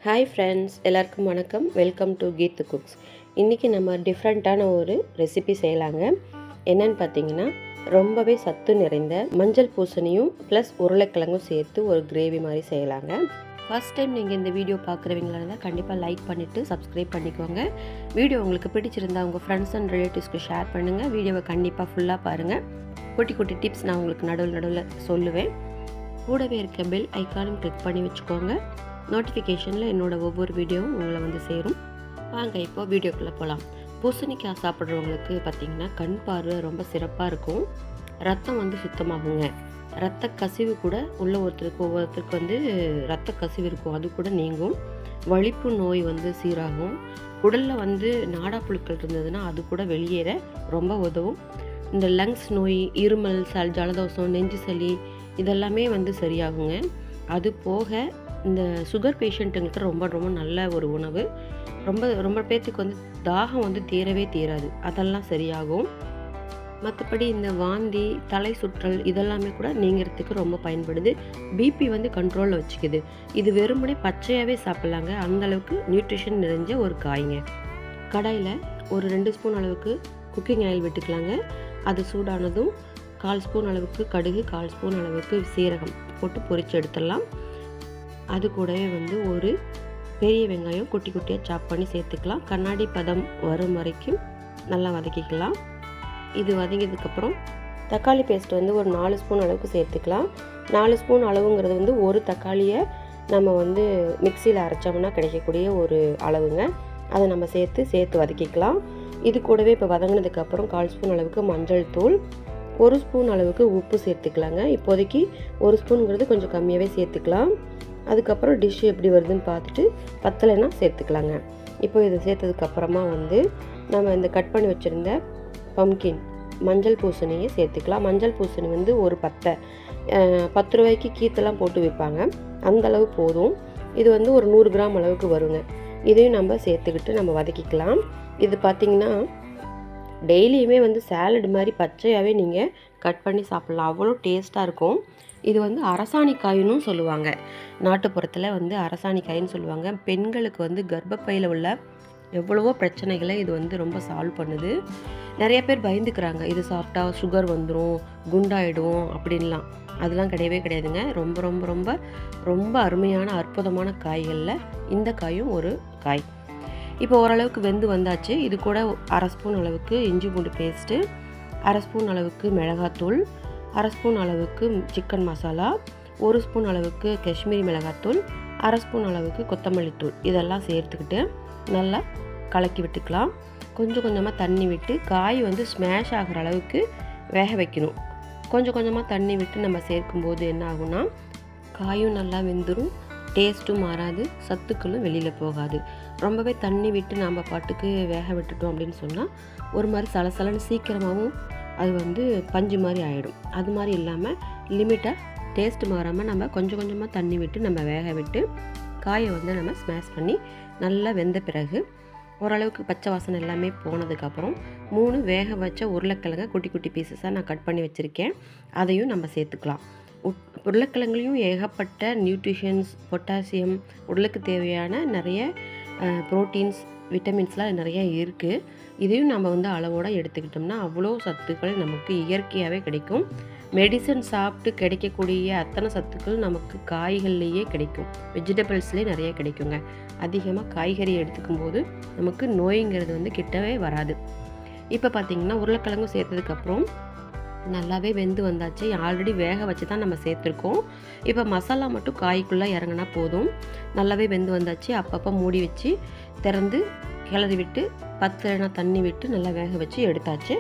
Hi friends, எல்லாருக்கும் வணக்கம். Welcome to Geethu cooks. இன்றைக்கி நம்ம டிஃப்ரெண்ட்டான ஒரு ரெசிபி செய்யலாங்க. என்னன்னு பார்த்தீங்கன்னா, ரொம்பவே சத்து நிறைந்த மஞ்சள் பூசணியும் ப்ளஸ் உருளைக்கிழங்கும் சேர்த்து ஒரு கிரேவி மாதிரி செய்யலாங்க. ஃபர்ஸ்ட் டைம் நீங்கள் இந்த வீடியோ பார்க்குறவங்களா இருந்தால் கண்டிப்பாக லைக் பண்ணிவிட்டு சப்ஸ்கிரைப் பண்ணிக்கோங்க. வீடியோ உங்களுக்கு பிடிச்சிருந்தா உங்கள் ஃப்ரெண்ட்ஸ் அண்ட் ரிலேட்டிவ்ஸ்க்கு ஷேர் பண்ணுங்கள். வீடியோவை கண்டிப்பாக ஃபுல்லாக பாருங்கள். குட்டி குட்டி டிப்ஸ் நான் உங்களுக்கு நடுவில் சொல்லுவேன். கூடவே இருக்க பெல் ஐக்கானும் கிளிக் பண்ணி வச்சுக்கோங்க. நோட்டிஃபிகேஷனில் என்னோடய ஒவ்வொரு வீடியோவும் உங்களை வந்து சேரும். வாங்க இப்போது வீடியோக்குள்ளே போகலாம். பூசணிக்காய் சாப்பிட்றவங்களுக்கு பார்த்திங்கன்னா கண் பார்வை ரொம்ப சிறப்பாக இருக்கும். ரத்தம் வந்து சுத்தமாகுங்க. ரத்த கசிவு கூட உள்ள ஒவ்வொருத்தருக்கு வந்து ரத்த கசிவு இருக்கும், அது கூட நீங்கும். வலிப்பு நோய் வந்து சீராகும். குடலில் வந்து நாடா புழுக்கள் இருந்ததுன்னா அது கூட வெளியேற ரொம்ப உதவும். இந்த லங்ஸ் நோய், இருமல், ஜலதோஷம், நெஞ்சு சளி இதெல்லாமே வந்து சரியாகுங்க. அது போக இந்த சுகர் பேஷண்ட்டுங்களுக்கு ரொம்ப ரொம்ப நல்ல ஒரு உணவு. ரொம்ப பேர்த்துக்கு வந்து தாகம் வந்து தீராது, அதெல்லாம் சரியாகும். மற்றபடி இந்த வாந்தி, தலை சுற்றல் இதெல்லாமே கூட நீங்கிறதுக்கு ரொம்ப பயன்படுது. பிபி வந்து கண்ட்ரோலில் வச்சுக்குது. இது வெறுமனே பச்சையாகவே சாப்பிட்லாங்க. அந்தளவுக்கு நியூட்ரிஷன் நிறைஞ்ச ஒரு காய்ங்க. கடாயில் ஒரு 2 ஸ்பூன் அளவுக்கு குக்கிங் ஆயில் விட்டுக்கலாங்க. அது சூடானதும் 1/4 ஸ்பூன் அளவுக்கு கடுகு, 1/4 ஸ்பூன் அளவுக்கு சீரகம் போட்டு பொரித்து எடுத்துடலாம். அது கூடவே வந்து ஒரு பெரிய வெங்காயம் குட்டி குட்டியாக சாப் பண்ணி சேர்த்துக்கலாம். கண்ணாடி பதம் வரும் வரைக்கும் நல்லா வதக்கிக்கலாம். இது வதங்கியதுக்கப்புறம் தக்காளி பேஸ்ட் வந்து ஒரு 4 ஸ்பூன் அளவுக்கு சேர்த்துக்கலாம். 4 ஸ்பூன் அளவுங்கிறது வந்து ஒரு தக்காளியை நம்ம வந்து மிக்சியில் அரைச்சோம்னா கிடைக்கக்கூடிய ஒரு அளவுங்க. அதை நம்ம சேர்த்து வதக்கிக்கலாம். இது கூடவே இப்போ வதங்கினதுக்கப்புறம் 1/4 ஸ்பூன் அளவுக்கு மஞ்சள் தூள், 1 ஸ்பூன் அளவுக்கு உப்பு சேர்த்துக்கலாங்க. இப்போதைக்கு 1 ஸ்பூனுங்கிறது கொஞ்சம் கம்மியாகவே சேர்த்துக்கலாம். அதுக்கப்புறம் டிஷ்ஷு எப்படி வருதுன்னு பார்த்துட்டு பத்தலைன்னா சேர்த்துக்கலாங்க. இப்போ இதை சேர்த்ததுக்கப்புறமா வந்து நம்ம இந்த கட் பண்ணி வச்சுருந்த பம்கின் மஞ்சள் பூசணியை சேர்த்துக்கலாம். மஞ்சள் பூசணி வந்து ஒரு 10 ரூபாய்க்கு கீத்தெல்லாம் போட்டு விற்பாங்க, அந்தளவு போதும். இது வந்து ஒரு 100 கிராம் அளவுக்கு வருங்க. இதையும் நம்ம சேர்த்துக்கிட்டு நம்ம வதக்கிக்கலாம். இது பார்த்திங்கன்னா டெய்லியுமே வந்து சாலட் மாதிரி பச்சையாகவே நீங்கள் கட் பண்ணி சாப்பிட்லாம், அவ்வளோ டேஸ்ட்டாக இருக்கும். இது வந்து அரசாணிக்காயின்னு சொல்லுவாங்க. நாட்டுப்புறத்தில் வந்து அரசாணிக்காயின்னு சொல்லுவாங்க. பெண்களுக்கு வந்து கர்ப்பப்பையில் உள்ள எவ்வளவோ பிரச்சனைகளை இது வந்து ரொம்ப சால்வ் பண்ணுது. நிறைய பேர் பயந்துக்கிறாங்க, இது சாப்பிட்டா சுகர் வந்துடும், குண்டாயிடும் அப்படின்லாம். அதெல்லாம் கிடையவே கிடையாதுங்க. ரொம்ப ரொம்ப ரொம்ப ரொம்ப அருமையான அற்புதமான காய்களில் இந்த காயும் ஒரு காய். இப்போ ஓரளவுக்கு வெந்து வந்தாச்சு. இது கூட 1/2 ஸ்பூன் அளவுக்கு இஞ்சி பூண்டு பேஸ்ட்டு, 1/2 ஸ்பூன் அளவுக்கு மிளகாத்தூள், 1/2 ஸ்பூன் அளவுக்கு சிக்கன் மசாலா, 1 ஸ்பூன் அளவுக்கு காஷ்மீரி மிளகாத்தூள், 1/2 ஸ்பூன் அளவுக்கு கொத்தமல்லி தூள் இதெல்லாம் சேர்த்துக்கிட்டு நல்லா கலக்கி விட்டுக்கலாம். கொஞ்சம் கொஞ்சமாக தண்ணி விட்டு காய் வந்து ஸ்மாஷ் ஆகிற அளவுக்கு வேக வைக்கணும். கொஞ்சம் கொஞ்சமாக தண்ணி விட்டு நம்ம சேர்க்கும்போது என்ன ஆகும்னா காயும் நல்லா வெந்துடும், டேஸ்ட்டும் மாறாது, சத்துக்களும் வெளியில் போகாது. ரொம்பவே தண்ணி விட்டு நம்ம பாட்டுக்கு வேக விட்டுட்டோம் அப்படின்னு சொன்னால் ஒரு மாதிரி சலசலன்னு சீக்கிரமாகவும் அது வந்து பஞ்சு மாதிரி ஆகிடும். அது மாதிரி இல்லாமல் லிமிட்டாக டேஸ்ட் மாறாமல் நம்ம கொஞ்சம் கொஞ்சமாக தண்ணி விட்டு நம்ம வேக விட்டு காயை வந்து நம்ம ஸ்மாஷ் பண்ணி நல்லா வெந்த பிறகு ஓரளவுக்கு பச்சை வாசனை எல்லாமே போனதுக்கப்புறம் 3 வேக வச்ச உருளைக்கிழங்கை குட்டி குட்டி பீசஸாக நான் கட் பண்ணி வச்சுருக்கேன், அதையும் நம்ம சேர்த்துக்கலாம். உருளைக்கிழங்குலையும் ஏகப்பட்ட நியூட்ரிஷன்ஸ், பொட்டாசியம், உடலுக்கு தேவையான நிறைய ப்ரோட்டீன்ஸ், விட்டமின்ஸ்லாம் நிறைய இருக்குது. இதையும் நம்ம வந்து அளவோடு எடுத்துக்கிட்டோம்னா அவ்வளோ சத்துக்கள் நமக்கு இயற்கையாகவே கிடைக்கும். மெடிசன் சாப்பிட்டு கிடைக்கக்கூடிய அத்தனை சத்துக்கள் நமக்கு காய்கள்லேயே கிடைக்கும், வெஜிடபிள்ஸ்லேயே நிறைய கிடைக்குங்க. அதிகமாக காய்கறி எடுத்துக்கும் போது நமக்கு நோய்ங்கிறது வந்து கிட்டவே வராது. இப்போ பார்த்திங்கன்னா உருளைக்கிழங்கும் சேர்த்ததுக்கப்புறம் நல்லாவே வெந்து வந்தாச்சு. ஆல்ரெடி வேக வச்சு தான் நம்ம சேர்த்துருக்கோம். இப்போ மசாலா மட்டும் காய்க்குள்ளே இறங்கினா போதும். நல்லாவே வெந்து வந்தாச்சு. அப்பப்போ மூடி வச்சு திறந்து கிளறி விட்டு பத்தலைனா தண்ணி விட்டு நல்லா வேக வச்சு எடுத்தாச்சு.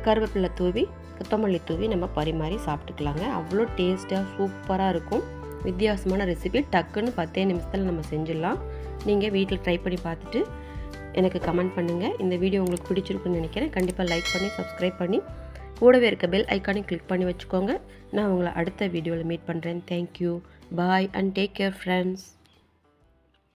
கருவேப்பிலை தூவி, கொத்தமல்லி தூவி நம்ம பரிமாறி சாப்பிட்டுக்கலாங்க. அவ்வளோ டேஸ்ட்டாக சூப்பராக இருக்கும். வித்தியாசமான ரெசிபி, டக்குன்னு 10 நிமிஷத்தில் நம்ம செஞ்சிடலாம். நீங்கள் வீட்டில் ட்ரை பண்ணி பார்த்துட்டு எனக்கு கமெண்ட் பண்ணுங்கள். இந்த வீடியோ உங்களுக்கு பிடிச்சிருக்குன்னு நினைக்கிறேன். கண்டிப்பாக லைக் பண்ணி சப்ஸ்கிரைப் பண்ணி கூடவே இருக்க பெல் ஐக்கானை கிளிக் பண்ணி வச்சுக்கோங்க. நான் உங்களை அடுத்த வீடியோவில் மீட் பண்ணுறேன். Thank you, bye and take care friends.